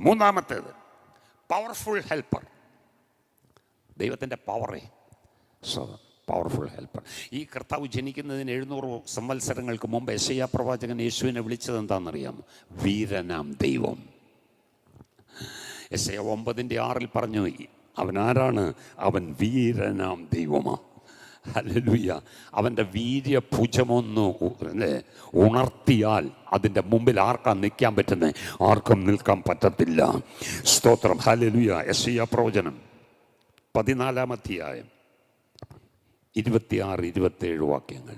മൂന്നാമത്തേത് powerful helper. ദൈവത്തിൻ്റെ പവറേ. So powerful helper. ഈ കർത്താവ് ജനിക്കുന്നതിന് 700 സംവത്സരങ്ങൾക്ക് മുമ്പ് യെശയ്യാ പ്രവാചകൻ യേശുവിനെ വിളിച്ചത് എന്താണെന്നറിയാമോ? വീരനാം ദൈവം. യെശയ്യാ 9:6 പറഞ്ഞു, അവൻ ആരാണ്? അവൻ വീരനാം ദൈവമാ. ഹല്ലേലൂയ. അവൻ്റെ വീര്യഭുജമൊന്ന് ഉണർത്തിയാൽ അതിൻ്റെ മുമ്പിൽ ആർക്കാ നിൽക്കാൻ പറ്റുന്നത്? ആർക്കും നിൽക്കാൻ പറ്റത്തില്ല. സ്തോത്രം. ഹല്ലേലൂയ. യെശയ്യാ പ്രവചനം 14-ാം അധ്യായം 26-27 വാക്യങ്ങൾ.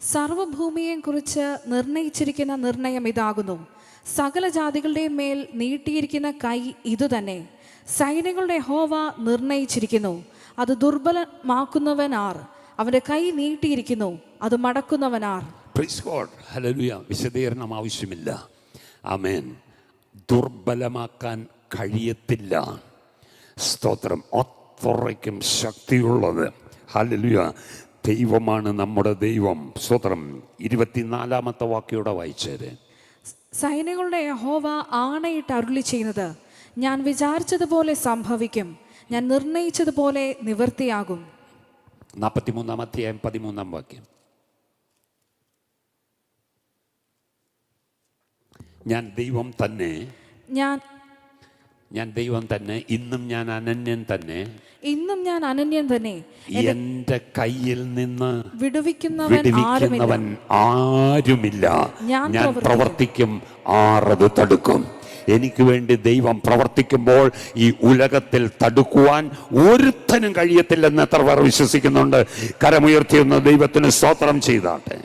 സർവഭൂമിയെ കുറിച്ച് നിർണയിച്ചിരിക്കുന്ന നിർണയം ഇതാകുന്നു: സകല ജാതികളുടെയും മേൽ നീട്ടിയിരിക്കുന്ന കൈ ഇതുതന്നെ. സൈന്യങ്ങളുടെ യഹോവ നിർണയിച്ചിരിക്കുന്നു, അത് ദുർബലമാക്കുന്നവനാർ. അവൻ്റെ കൈ നീട്ടിയിരിക്കുന്നു, അത് മടക്കുന്നവനാർ. Praise God. ഹല്ലേലൂയ. വിശദീകരണം ആവശ്യമില്ല. ആമേൻ. ദുർബലമാക്കാൻ കഴിയത്തില്ല. സ്തോത്രം. അത്രയ്ക്കും ശക്തിയുള്ളത്. ഹല്ലേലൂയ. ദൈവമാണ് നമ്മുടെ ദൈവം. സ്തോത്രം. 24-ാമത്തെ വാക്യോടെ വായിച്ചേരെ. സൈന്യങ്ങളുടെ യഹോവ ആണയിട്ട് അരുളി ചെയ്യുന്നത്, ഞാൻ വിചാരിച്ചതുപോലെ സംഭവിക്കും, ഞാൻ നിർണയിച്ചതുപോലെ നിവൃത്തിയാകും. 43-ാം അധ്യായം 13-ാം വാക്യം. ഞാൻ ദൈവം തന്നെ, ഞാൻ ദൈവം തന്നെ, ഇന്നും ഞാൻ അനന്യൻ തന്നെ, ഇന്നും ഞാൻ അനന്യൻ തന്നെ, എന്റെ കയ്യിൽ നിന്ന് വിടുവിക്കുന്നവൻ ആരുമില്ല. ഞാൻ പ്രവർത്തിക്കും, ആരത് തടുക്കും. എനിക്ക് വേണ്ടി ദൈവം പ്രവർത്തിക്കുമ്പോൾ ഈ ഉലകത്തിൽ തടുക്കുവാൻ ഒരുത്തനും കഴിയത്തില്ലെന്ന് എത്ര പേർ വിശ്വസിക്കുന്നുണ്ട്? കരമുയർത്തിയൊന്ന് ദൈവത്തിന് സ്തോത്രം ചെയ്താട്ടെ.